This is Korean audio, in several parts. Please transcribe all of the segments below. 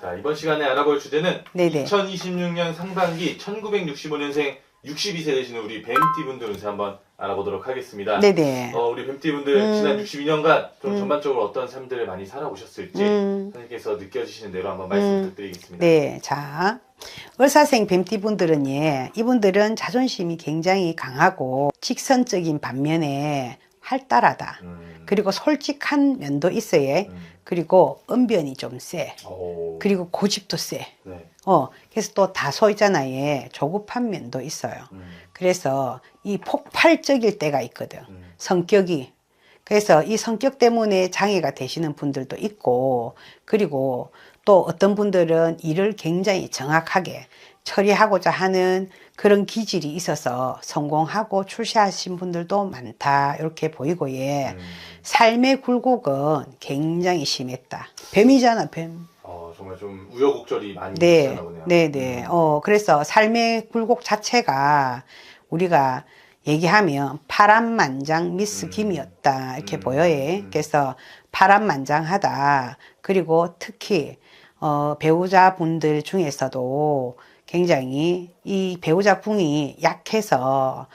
자, 이번 시간에 알아볼 주제는 네네. 2026년 상반기 1965년생 62세 되시는 우리 뱀띠분들 운세 한번 알아보도록 하겠습니다. 네네. 우리 뱀띠분들 지난 62년간 좀 전반적으로 어떤 삶들을 많이 살아오셨을지 선생님께서 느껴지시는 대로 한번 말씀 부탁드리겠습니다. 네, 자, 을사생 뱀띠분들은 이분들은 자존심이 굉장히 강하고 직선적인 반면에 활달하다. 그리고 솔직한 면도 있어요. 그리고 언변이 좀 세. 그리고 고집도 세. 네. 그래서 또 다소 있잖아요. 조급한 면도 있어요. 그래서 이 폭발적일 때가 있거든. 성격이. 그래서 이 성격 때문에 장애가 되시는 분들도 있고, 그리고 또 어떤 분들은 일을 굉장히 정확하게 처리하고자 하는 그런 기질이 있어서 성공하고 출세하신 분들도 많다. 이렇게 보이고, 삶의 굴곡은 굉장히 심했다. 뱀이잖아, 뱀. 정말 좀 우여곡절이 많이 네, 있었나 보네요. 네네. 그래서 삶의 굴곡 자체가 우리가 얘기하면 파란만장 미스 김이었다. 이렇게 보여요. 그래서 파란만장하다. 그리고 특히, 배우자분들 중에서도 굉장히 이 배우자궁이 약해서,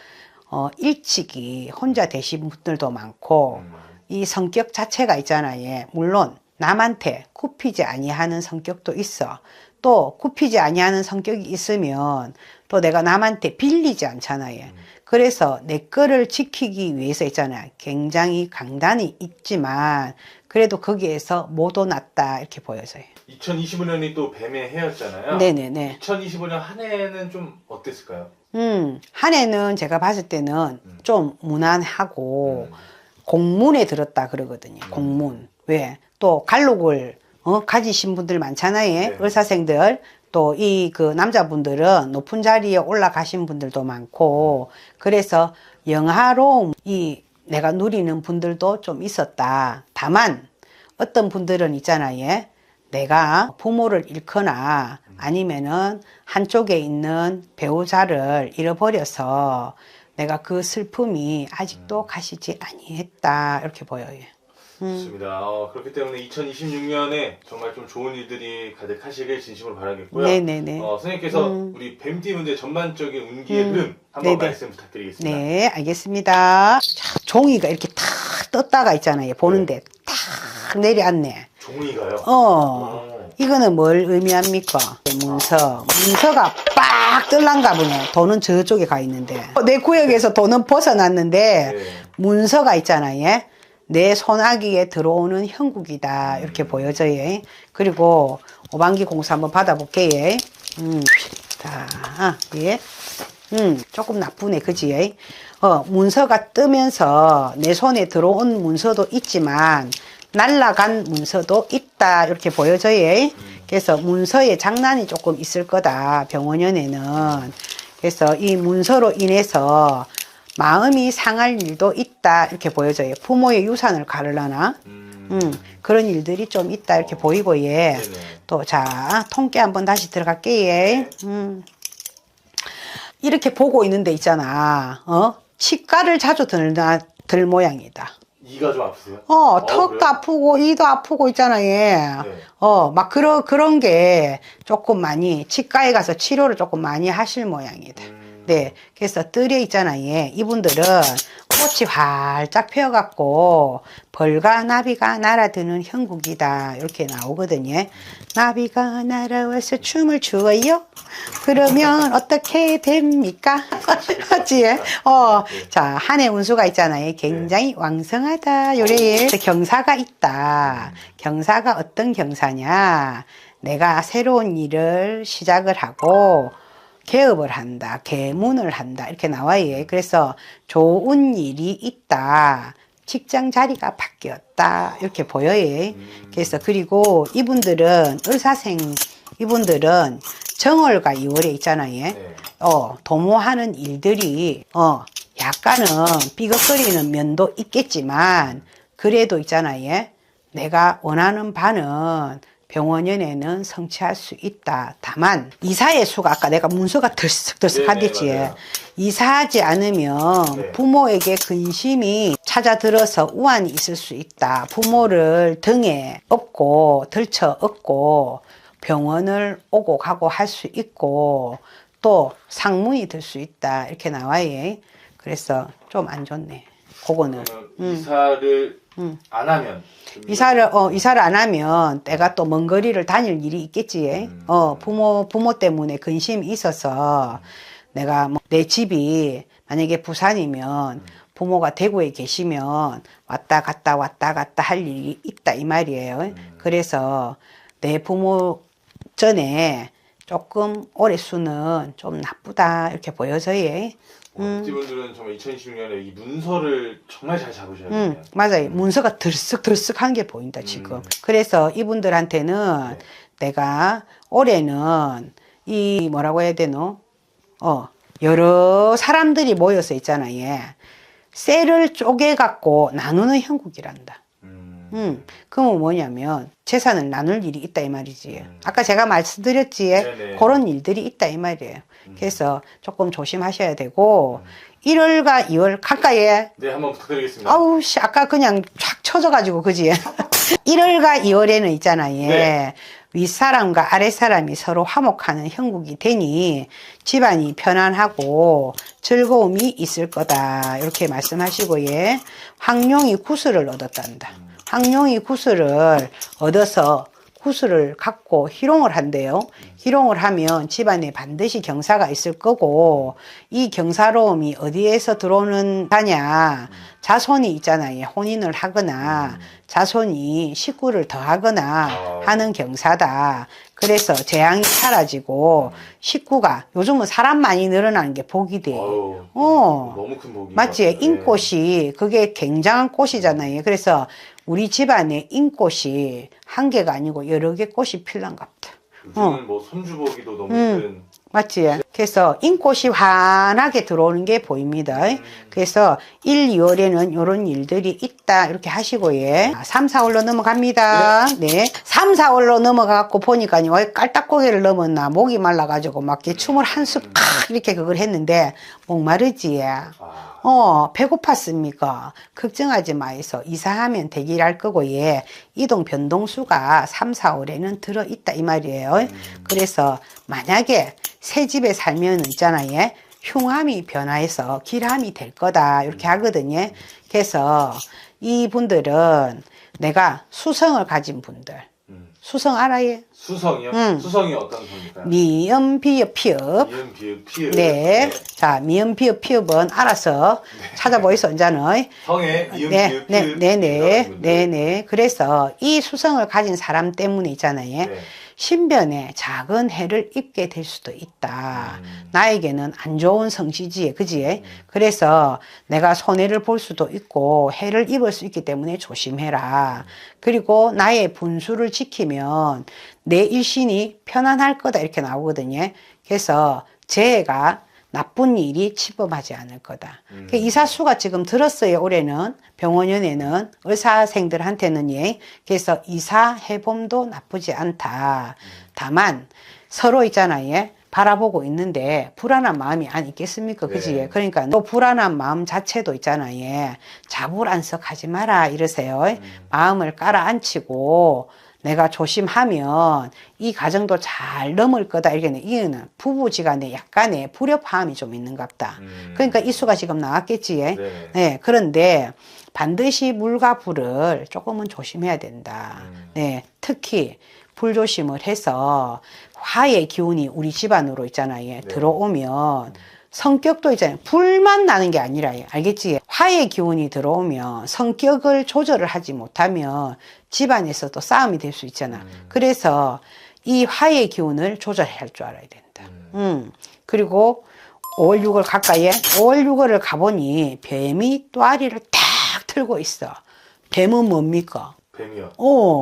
일찍이 혼자 되신 분들도 많고, 이 성격 자체가 있잖아요. 물론, 남한테 굽히지 아니하는 성격도 있어. 또 굽히지 아니하는 성격이 있으면 또 내가 남한테 빌리지 않잖아요. 그래서 내 거를 지키기 위해서 있잖아요. 굉장히 강단이 있지만 그래도 거기에서 못 오났다 이렇게 보여져요. 2025년이 또 뱀의 해였잖아요. 네네네. 2025년 한 해는 좀 어땠을까요? 한 해는 제가 봤을 때는 좀 무난하고 공문에 들었다 그러거든요. 공문. 왜? 또 갈록을 가지신 분들 많잖아요. 네. 의사생들. 또 이 그 남자분들은 높은 자리에 올라가신 분들도 많고 그래서 영화로움 이 내가 누리는 분들도 좀 있었다. 다만 어떤 분들은 있잖아요. 내가 부모를 잃거나 아니면은 한쪽에 있는 배우자를 잃어버려서 내가 그 슬픔이 아직도 가시지 아니했다. 이렇게 보여요. 좋습니다. 그렇기 때문에 2026년에 정말 좀 좋은 일들이 가득하시길 진심으로 바라겠고요. 네네네. 선생님께서 우리 뱀띠 문제 전반적인 운기의 흐름 한번 네네. 말씀 부탁드리겠습니다. 네, 알겠습니다. 자, 종이가 이렇게 탁 떴다가 있잖아요. 보는데 탁 내려앉네. 종이가요? 이거는 뭘 의미합니까? 문서가 빡 뜰란가 보네. 돈은 저쪽에 가 있는데. 내 구역에서 돈은 벗어났는데, 네. 문서가 있잖아요. 내 손아귀에 들어오는 형국이다. 이렇게 보여져요. 그리고 오반기 공수 한번 받아볼게요. 자, 예. 조금 나쁘네. 그지? 문서가 뜨면서 내 손에 들어온 문서도 있지만, 날라간 문서도 있다. 이렇게 보여져요. 그래서 문서에 장난이 조금 있을 거다. 병원연에는. 그래서 이 문서로 인해서 마음이 상할 일도 있다. 이렇게 보여져요. 부모의 유산을 가르려나? 그런 일들이 좀 있다. 이렇게 보이고, 예. 또, 자, 통깨 한번 다시 들어갈게요. 이렇게 보고 있는데 있잖아. 치과를 자주 들 모양이다. 이가 좀 아프세요? 턱도 그래요? 아프고, 이도 아프고 있잖아요. 네. 막 그런 게 조금 많이, 치과에 가서 치료를 조금 많이 하실 모양이다. 네. 그래서 뜰에 있잖아요. 이분들은 꽃이 활짝 펴갖고, 벌과 나비가 날아드는 형국이다. 이렇게 나오거든요. 나비가 날아와서 춤을 추어요? 그러면 어떻게 됩니까? 맞지? 자, 한 해 운수가 있잖아요. 굉장히 왕성하다. 요래 경사가 있다. 경사가 어떤 경사냐? 내가 새로운 일을 시작을 하고 개업을 한다. 개문을 한다. 이렇게 나와요. 그래서 좋은 일이 있다. 직장 자리가 바뀌었다. 이렇게 보여요. 그래서 그리고 이분들은 을사생 이분들은 정월과 2월에 있잖아요. 도모하는 일들이 약간은 삐걱거리는 면도 있겠지만 그래도 있잖아요. 내가 원하는 바는 병원연에는 성취할 수 있다. 다만 이사의 수가 아까 내가 문서가 들썩들썩하겠지. 이사하지 않으면 부모에게 근심이 찾아들어서 우환이 있을 수 있다. 부모를 등에 업고 들쳐 업고 병원을 오고 가고 할 수 있고 또 상문이 들 수 있다 이렇게 나와요. 그래서 좀 안 좋네. 그거는 이사를 안 하면 이사를 안 하면 내가 또 먼 거리를 다닐 일이 있겠지. 부모 때문에 근심이 있어서 내가 뭐 내 집이 만약에 부산이면 부모가 대구에 계시면 왔다 갔다 할 일이 있다 이 말이에요. 그래서 내 부모 전에 조금 올해 수는 좀 나쁘다 이렇게 보여져요. 띠분들은 정말 2026년에 이 문서를 정말 잘 잡으셔야 돼요. 맞아요. 문서가 들썩들썩한 게 보인다 지금. 그래서 이분들한테는 네. 내가 올해는 이 뭐라고 해야 되노? 여러 사람들이 모여서 있잖아요. 예. 셀을 쪼개갖고 나누는 형국이란다. 그러면 뭐냐면 재산을 나눌 일이 있다 이 말이지. 아까 제가 말씀드렸지. 네네. 그런 일들이 있다 이 말이에요. 그래서 조금 조심하셔야 되고 1월과 2월 가까이에 네, 한번 부탁드리겠습니다. 아우 씨 아까 그냥 쫙 쳐져가지고 그지. 1월과 2월에는 있잖아요. 네. 윗사람과 아랫사람이 서로 화목하는 형국이 되니 집안이 편안하고 즐거움이 있을 거다 이렇게 말씀하시고 예. 황룡이 구슬을 얻었단다. 황룡이 구슬을 얻어서 구슬을 갖고 희롱을 한대요. 희롱을 하면 집안에 반드시 경사가 있을 거고 이 경사로움이 어디에서 들어오는 다냐. 자손이 있잖아요. 혼인을 하거나 자손이 식구를 더하거나 하는 경사다. 그래서 재앙이 사라지고 식구가 요즘은 사람 많이 늘어나는 게 복이 돼. 너무 큰 복이 맞지? 인꽃이 그게 굉장한 꽃이잖아요. 그래서 우리 집안에 인꽃이 한 개가 아니고 여러 개 꽃이 필란갑다. 요즘은 뭐 손주보기도 너무 큰. 맞지? 그래서 인꽃이 환하게 들어오는 게 보입니다. 그래서 1, 2월에는 이런 일들이 있다 이렇게 하시고 예. 3, 4월로 넘어갑니다. 네. 3, 4월로 넘어가고 보니까요. 깔딱고개를 넘었나 목이 말라가지고 막 이렇게 춤을 한숲 이렇게 그걸 했는데 목마르지. 배고팠습니까? 걱정하지 마이소. 이사하면 대기할 거고 예. 이동 변동수가 3, 4월에는 들어있다 이 말이에요. 그래서 만약에 새 집에 살면 있잖아요. 흉함이 변화해서 길함이 될 거다 이렇게 하거든요. 그래서 이분들은 내가 수성을 가진 분들 수성 알아요? 수성이요? 수성이 어떤 성일까요? 미음 비읍 피읍. 미음 비읍 피읍. 네. 자, 미음 비읍 피읍은 알아서 찾아보이소 언제는. 성에 미음 비읍 피읍. 네네. 그래서 이 수성을 가진 사람 때문에 있잖아요. 네. 신변에 작은 해를 입게 될 수도 있다. 나에게는 안 좋은 성시지에, 그지? 그래서 내가 손해를 볼 수도 있고 해를 입을 수 있기 때문에 조심해라. 그리고 나의 분수를 지키면 내 일신이 편안할 거다 이렇게 나오거든요. 그래서 재해가 나쁜 일이 침범하지 않을 거다. 이사수가 지금 들었어요. 올해는 병원연에는 의사생들한테는 예. 그래서 이사해봄도 나쁘지 않다. 다만 서로 있잖아요. 바라보고 있는데 불안한 마음이 안 있겠습니까? 그지? 네. 그러니까 또 불안한 마음 자체도 있잖아요. 자불안석하지 마라 이러세요. 마음을 깔아앉히고 내가 조심하면 이 가정도 잘 넘을 거다. 이렇게 이유는 부부지간에 약간의 불협화음이 좀 있는갑다. 그러니까 이수가 지금 나왔겠지. 네. 네. 그런데 반드시 물과 불을 조금은 조심해야 된다. 네. 특히 불조심을 해서 화의 기운이 우리 집안으로 있잖아요. 들어오면 성격도 있잖아요. 불만 나는 게 아니라 알겠지? 화의 기운이 들어오면 성격을 조절을 하지 못하면 집안에서도 싸움이 될 수 있잖아. 그래서 이 화의 기운을 조절할 줄 알아야 된다. 그리고 5월 6월 가까이에 5월 6월을 가보니 뱀이 또아리를 탁 틀고 있어. 뱀은 뭡니까? 뱀이요?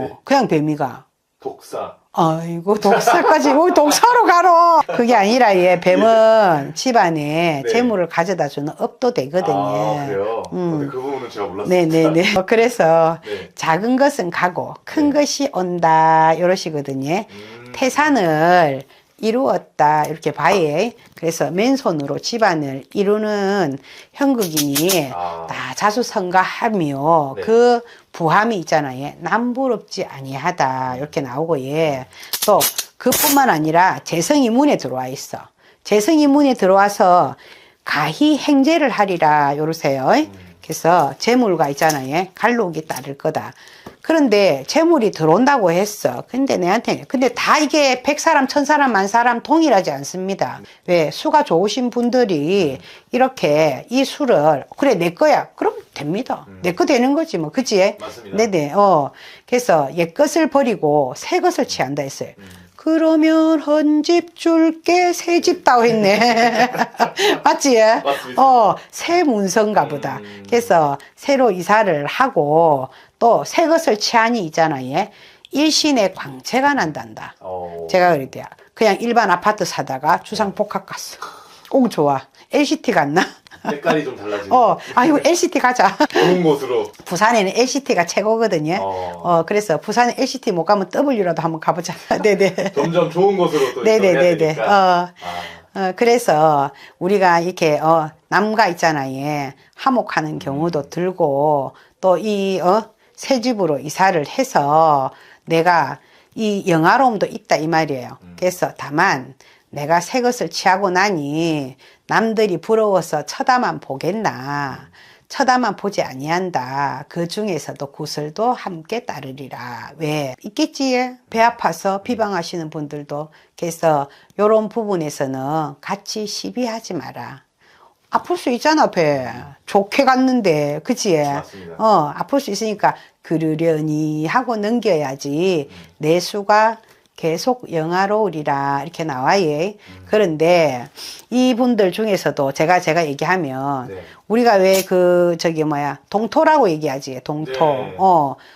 네. 그냥 뱀이가. 독사. 아이고 독사까지 뭐 독사로 가러 그게 아니라 얘 뱀은 집안에 재물을 가져다 주는 업도 되거든요. 아, 그래요? 근데 그 부분은 제가 몰랐어요. 네네네. 그래서 네. 작은 것은 가고 큰 것이 온다 이러시거든요. 태산을 이루었다 이렇게 봐야. 그래서 맨손으로 집안을 이루는 형국이니 다 자수성가하며 네. 그 부함이 있잖아요. 남부럽지 아니하다 이렇게 나오고 예. 또 그뿐만 아니라 재성이 문에 들어와 있어. 재성이 문에 들어와서 가히 행제를 하리라 요러세요. 그래서 재물가 있잖아요. 갈록이 따를 거다. 그런데 재물이 들어온다고 했어. 근데 내한테 근데 다 이게 100사람, 1000사람, 10,000사람 동일하지 않습니다. 왜? 수가 좋으신 분들이 이렇게 이 수를 그래 내 거야. 그럼 됩니다. 내 거 되는 거지 뭐. 그치? 맞습니다. 네네. 그래서 옛 것을 버리고 새 것을 취한다 했어요. 그러면 헌 집 줄게 새 집 따오 했네. 맞지? 맞습니다. 새 문서인가 보다. 그래서 새로 이사를 하고 또 새 것을 취하니 있잖아요. 일신의 광채가 난단다. 제가 그랬대요. 그냥 일반 아파트 사다가 주상복합 갔어. 좋아. LCT 갔나? 색깔이 좀 달라지고. 아이고 LCT 가자. 좋은 곳으로. 부산에는 LCT가 최고거든요. 그래서 부산에 LCT 못 가면 W라도 한번 가보자. 네네. 점점 좋은 곳으로 또 네네네네. 되니까. 그래서 우리가 이렇게 남가 있잖아요. 화목하는 경우도 들고 또 이 새 집으로 이사를 해서 내가 이 영화로움도 있다 이 말이에요. 그래서 다만 내가 새 것을 취하고 나니 남들이 부러워서 쳐다만 보겠나. 쳐다만 보지 아니한다. 그 중에서도 구슬도 함께 따르리라. 왜? 있겠지. 배 아파서 비방하시는 분들도. 그래서 요런 부분에서는 같이 시비하지 마라. 아플 수 있잖아, 배. 좋게 갔는데. 그치? 맞습니다. 아플 수 있으니까 그러려니 하고 넘겨야지. 내 수가 계속 영화로우리라 이렇게 나와요. 그런데 이분들 중에서도 제가 얘기하면 네. 우리가 왜 동토라고 얘기하지. 동토. 네.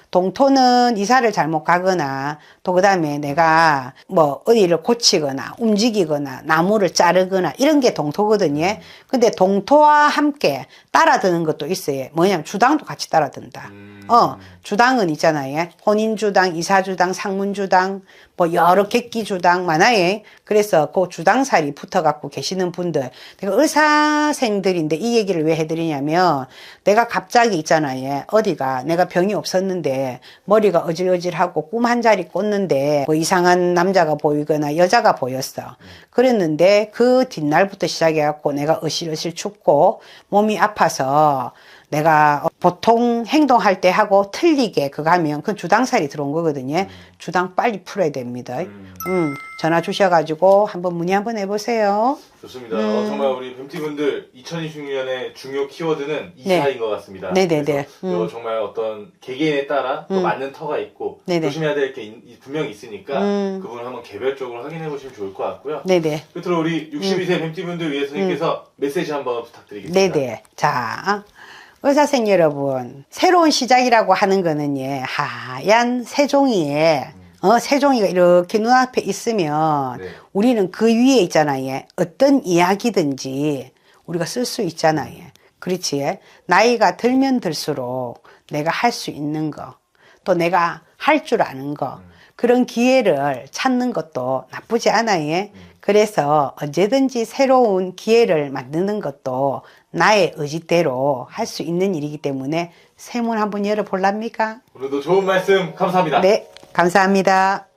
동토는 이사를 잘못 가거나 또 그다음에 내가 뭐 어디를 고치거나 움직이거나 나무를 자르거나 이런 게 동토거든요. 근데 동토와 함께 따라드는 것도 있어요. 뭐냐면 주당도 같이 따라든다. 주당은 있잖아요. 혼인주당, 이사주당, 상문주당, 뭐 여러 객기주당 많아요. 그래서 그 주당살이 붙어갖고 계시는 분들, 내가 의사생들인데 이 얘기를 왜 해드리냐면 내가 갑자기 있잖아요. 어디가 내가 병이 없었는데 머리가 어질어질하고 꿈 한 자리 꿨는데 뭐 이상한 남자가 보이거나 여자가 보였어. 그랬는데 그 뒷날부터 시작해갖고 내가 어실어실 춥고 몸이 아파서 내가 보통 행동할 때 하고 틀리게 그거 하면 그 주당살이 들어온 거거든요. 주당 빨리 풀어야 됩니다. 전화 주셔가지고 한번 문의 한번 해보세요. 좋습니다. 정말 우리 뱀티분들 2026년의 중요 키워드는 네. 이사인 것 같습니다. 네네네. 그래서 정말 어떤 개개인에 따라 또 맞는 터가 있고 네네. 조심해야 될 게 분명히 있으니까 그 부분을 한번 개별적으로 확인해 보시면 좋을 것 같고요. 네네. 끝으로 우리 62세 뱀티분들 위해 선생님께서 메시지 한번 부탁드리겠습니다. 네네. 자, 의사생 여러분, 새로운 시작이라고 하는 거는 하얀 새종이에 새종이가 이렇게 눈앞에 있으면 네. 우리는 그 위에 있잖아요. 어떤 이야기든지 우리가 쓸 수 있잖아요. 그렇지? 나이가 들면 들수록 내가 할 수 있는 거, 또 내가 할 줄 아는 거, 그런 기회를 찾는 것도 나쁘지 않아요. 그래서 언제든지 새로운 기회를 만드는 것도 나의 의지대로 할 수 있는 일이기 때문에 세문 한번 열어볼랍니까? 오늘도 좋은 말씀 감사합니다. 네, 감사합니다.